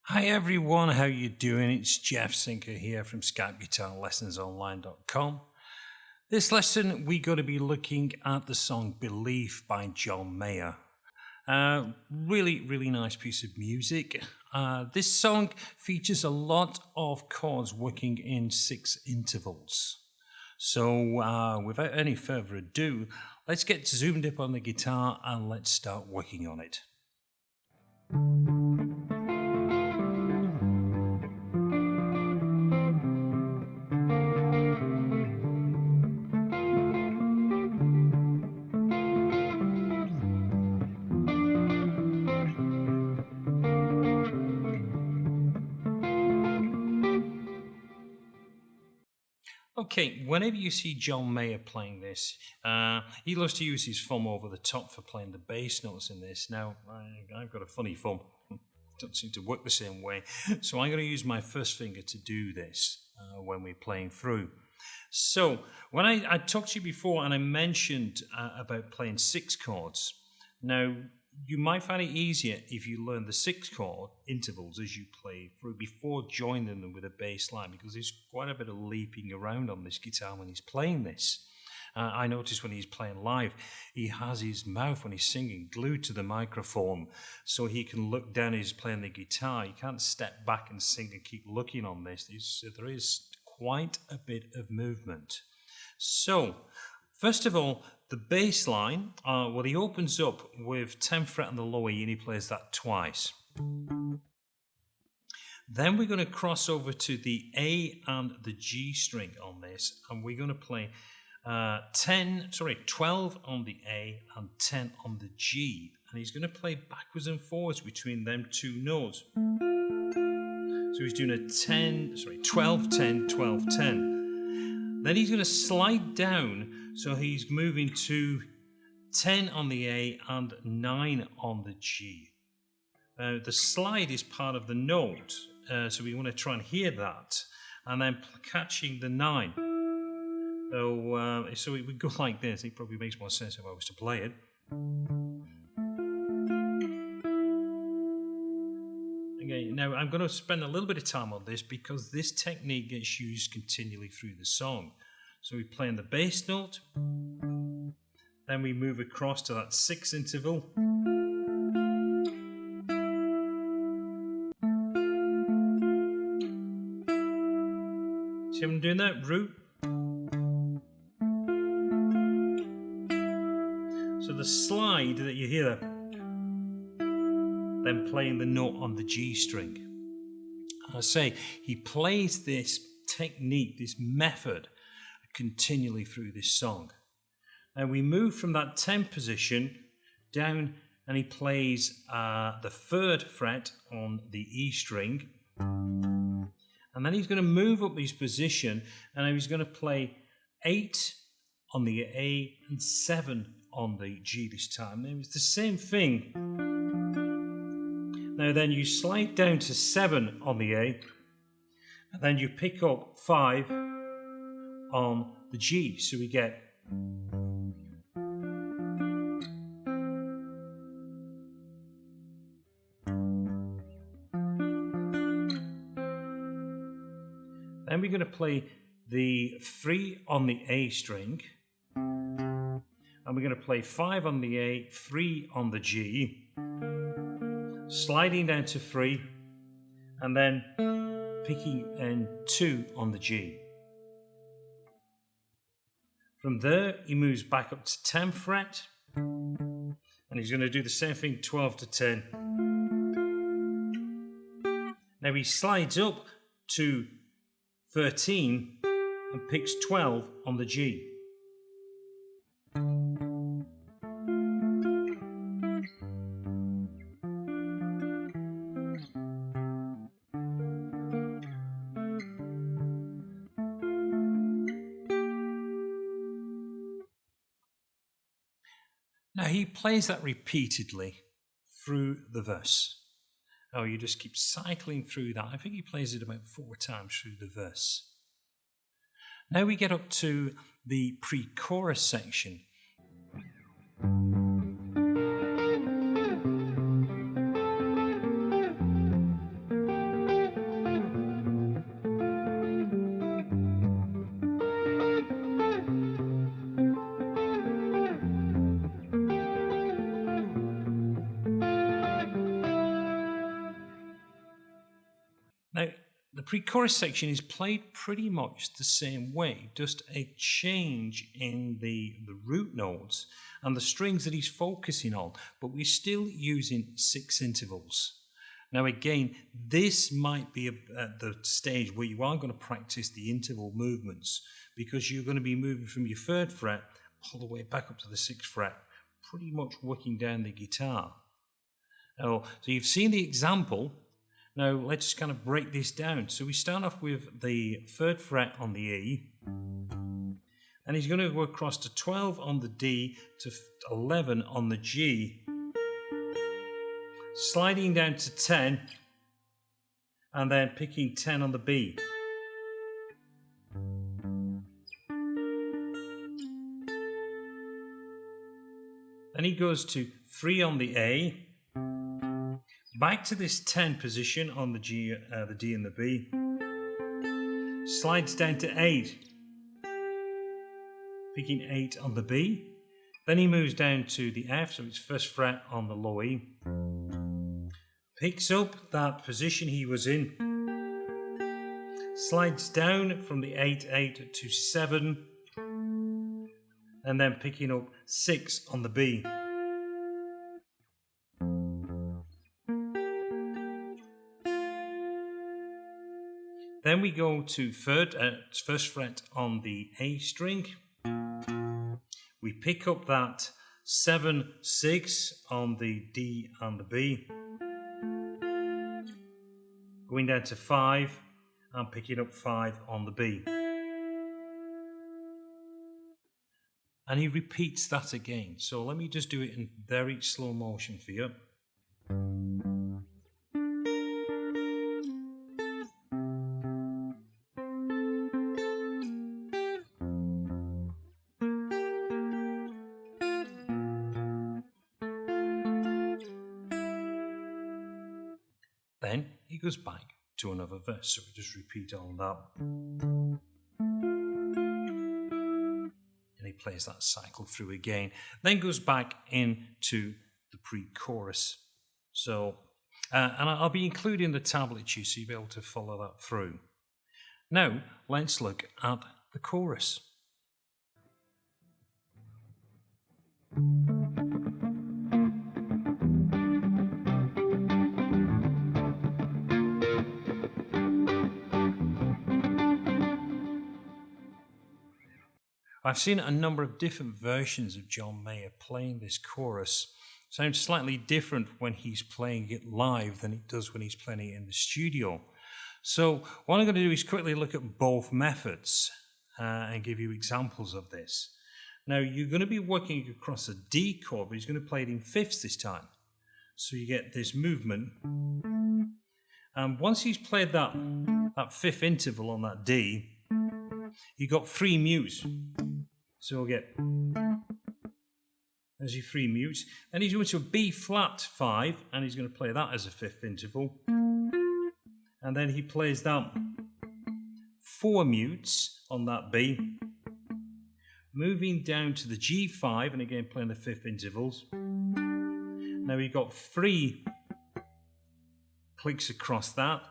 Hi everyone, how you doing? It's Jeff Sinker here from SkypeGuitarLessonsOnline.com. This lesson we're going to be looking at the song Belief by John Mayer. Really nice piece of music. This song features a lot of chords working in 6 intervals. So without any further ado, let's get zoomed up on the guitar and let's start working on it. Okay, whenever you see John Mayer playing this, he loves to use his thumb over the top for playing the bass notes in this. Now, I've got a funny thumb. Don't seem to work the same way. So I'm going to use my first finger to do this when we're playing through. So when I talked to you before and I mentioned about playing 6 chords. Now, you might find it easier if you learn the 6 chord intervals as you play through before joining them with a bass line, because there's quite a bit of leaping around on this guitar when he's playing this. I noticed when he's playing live, he has his mouth when he's singing glued to the microphone so he can look down as he's playing the guitar. You can't step back and sing and keep looking on this. There is quite a bit of movement. So, first of all, the bass line, well, he opens up with 10th fret on the lower E and he plays that twice. Then we're going to cross over to the A and the G string on this, and we're going to play 12 on the A and 10 on the G, and he's going to play backwards and forwards between them 2 notes. So he's doing a 12, 10, 12, 10. Then he's going to slide down, so he's moving to 10 on the A and 9 on the G. The slide is part of the note, so we want to try and hear that, and then catching the 9. So it would go like this. It probably makes more sense if I was to play it. Okay, now I'm going to spend a little bit of time on this because this technique gets used continually through the song. So we play on the bass note, then we move across to that 6 interval. See how I'm doing that? Root. So the slide that you hear, then playing the note on the G string. I say he plays this technique, this method, continually through this song. And we move from that 10 position down, and he plays the 3rd fret on the E string. And then he's going to move up his position, and he's going to play 8 on the A and 7 on the G this time. Now it's the same thing. Now then you slide down to 7 on the A, and then you pick up 5 on the G, so we get then we're going to play the 3 on the A string, and we're going to play 5 on the A, 3 on the G, sliding down to 3, and then picking in 2 on the G. From there, he moves back up to 10th fret, and he's going to do the same thing, 12 to 10. Now he slides up to 13 and picks 12 on the G. Now he plays that repeatedly through the verse. Oh, you just keep cycling through that. I think he plays it about 4 times through the verse. Now we get up to the pre-chorus section. The pre-chorus section is played pretty much the same way, just a change in the root notes and the strings that he's focusing on, but we're still using 6 intervals. Now again, this might be at the stage where you are going to practice the interval movements, because you're going to be moving from your 3rd fret all the way back up to the 6th fret, pretty much working down the guitar. So you've seen the example. Now let's kind of break this down. So we start off with the 3rd fret on the E, and he's going to go across to 12 on the D to 11 on the G, sliding down to 10, and then picking 10 on the B. Then he goes to 3 on the A, back to this 10 position on the G, the D and the B, slides down to 8, picking 8 on the B. Then he moves down to the F, so it's 1st fret on the low E, picks up that position he was in, slides down from the 8 to 7, and then picking up 6 on the B. Then we go to 1st fret on the A string. We pick up that 7, 6 on the D and the B, going down to 5 and picking up 5 on the B. And he repeats that again. So let me just do it in very slow motion for you. Then he goes back to another verse, so we just repeat all that. And he plays that cycle through again, then goes back into the pre-chorus. So, and I'll be including the tablature so you'll be able to follow that through. Now, let's look at the chorus. I've seen a number of different versions of John Mayer playing this chorus. Sounds slightly different when he's playing it live than it does when he's playing it in the studio. So what I'm going to do is quickly look at both methods and give you examples of this. Now you're going to be working across a D chord, but he's going to play it in fifths this time. So you get this movement. And once he's played that 5th interval on that D, you got 3 mutes. So we'll get, there's your 3 mutes. Then he's going to a B flat 5, and he's going to play that as a 5th interval. And then he plays that 4 mutes on that B, moving down to the G5, and again playing the 5th intervals. Now we've got 3 clicks across that.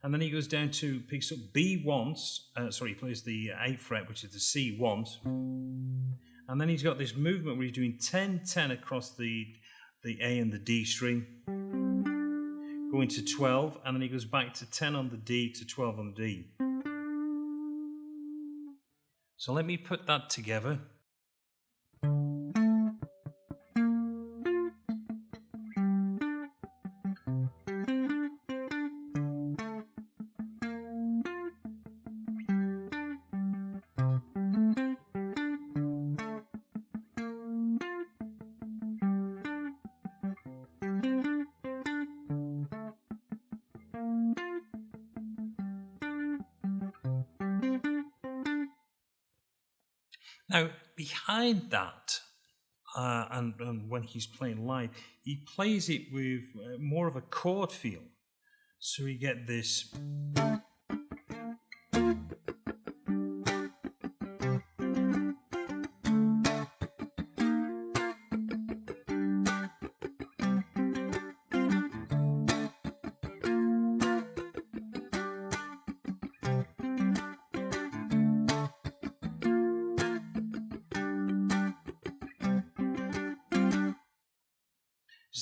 And then he goes down to, picks up B once, he plays the 8th fret, which is the C once. And then he's got this movement where he's doing 10, 10 across the A and the D string, going to 12, and then he goes back to 10 on the D to 12 on the D. So let me put that together. Now, behind that, and when he's playing live, he plays it with more of a chord feel. So we get this.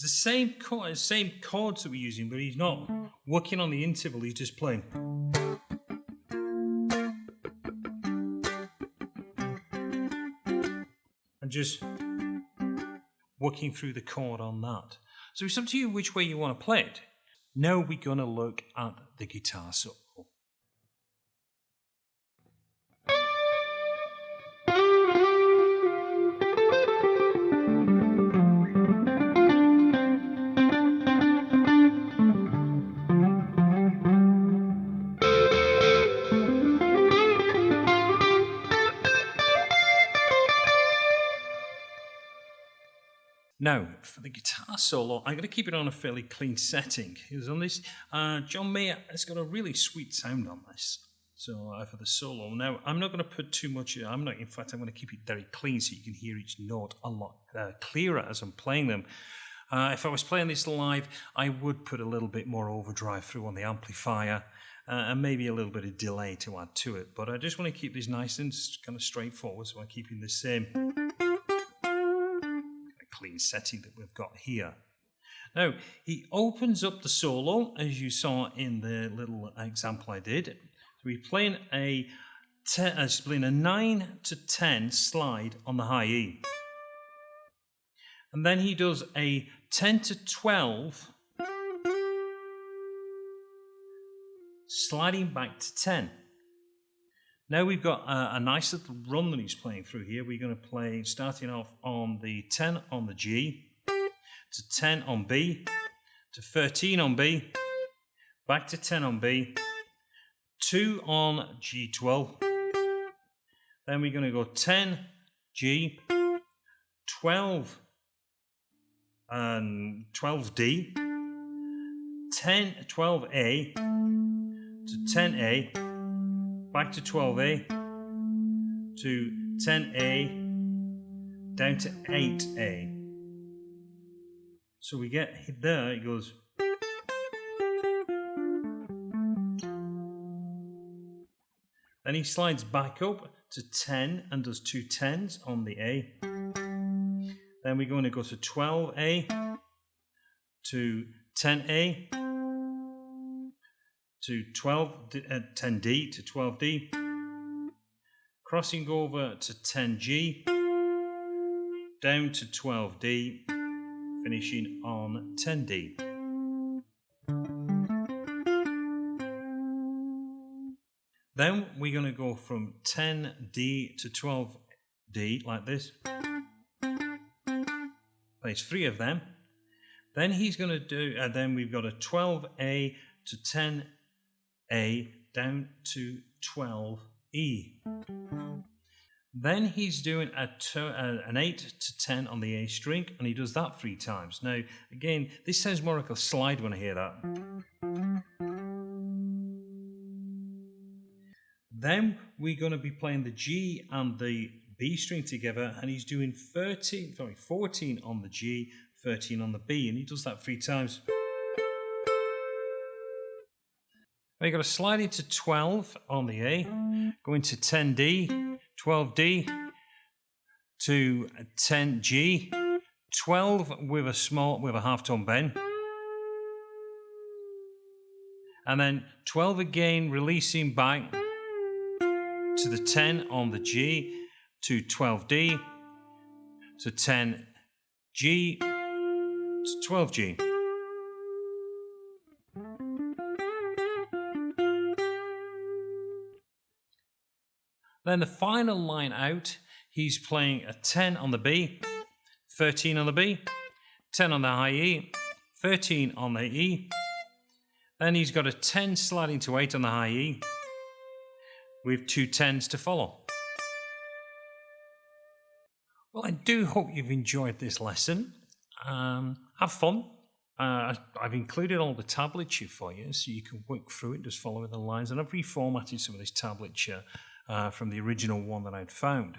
It's the same chords that we're using, but he's not working on the interval, he's just playing. And just working through the chord on that. So it's up to you which way you want to play it. Now we're going to look at the guitar solo. Now, for the guitar solo, I'm going to keep it on a fairly clean setting. Because on this, John Mayer has got a really sweet sound on this. So for the solo, now I'm not going to put too much. In fact, I'm going to keep it very clean so you can hear each note a lot clearer as I'm playing them. If I was playing this live, I would put a little bit more overdrive through on the amplifier and maybe a little bit of delay to add to it. But I just want to keep this nice and kind of straightforward, so I'm keeping the same clean setting that we've got here. Now, he opens up the solo, as you saw in the little example I did. So he's playing a 9 to 10 slide on the high E. And then he does a 10 to 12 sliding back to 10. Now we've got a nice little run that he's playing through here. We're going to play starting off on the 10 on the G, to 10 on B, to 13 on B, back to 10 on B, 2 on G12. Then we're going to go 10 G, 12 and 12 D, 12 A, to 10 A, back to 12A, to 10A, down to 8A. So we get there, it goes. Then he slides back up to 10 and does 2 10s on the A. Then we're going to go to 12A, to 10A, to 10D to 12D, crossing over to 10G, down to 12D, finishing on 10D. Then we're going to go from 10D to 12D like this. Plays 3 of them. Then he's going to do, then we've got a 12A to 10A down to 12E. Then he's doing an 8 to 10 on the A string, and he does that 3 times. Now, again, this sounds more like a slide when I hear that. Then we're going to be playing the G and the B string together, and he's doing 14 on the G, 13 on the B, and he does that 3 times. Now you've got to slide into 12 on the A, go into 10D, 12D, to 10G, 12 with a half tone bend, and then 12 again, releasing back to the 10 on the G, to 12D, to 10G, to 12G. Then the final line out, he's playing a 10 on the B, 13 on the B, 10 on the high E, 13 on the E. Then he's got a 10 sliding to 8 on the high E, with 2 10s to follow. Well, I do hope you've enjoyed this lesson. Have fun. I've included all the tablature for you, so you can work through it, just following the lines. And I've reformatted some of this tablature from the original one that I'd found.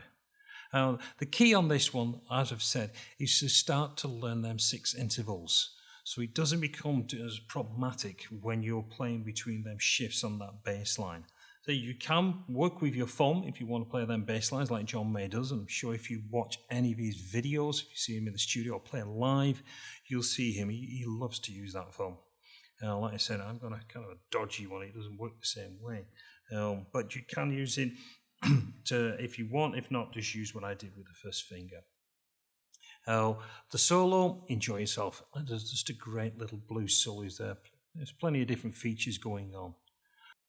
The key on this one, as I've said, is to start to learn them 6 intervals, so it doesn't become as problematic when you're playing between them shifts on that bass line. So you can work with your thumb if you want to play them bass lines like John May does. I'm sure if you watch any of his videos, if you see him in the studio or play live, you'll see him. He loves to use that thumb. Like I said, I've got a kind of a dodgy one. It doesn't work the same way. But you can use it if you want. If not, just use what I did with the first finger. The solo, enjoy yourself. There's just a great little blue solos there. There's plenty of different features going on.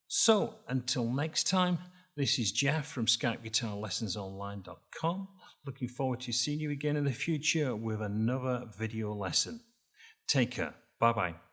So, until next time, this is Jeff from SkypeGuitarLessonsOnline.com. Looking forward to seeing you again in the future with another video lesson. Take care. Bye-bye.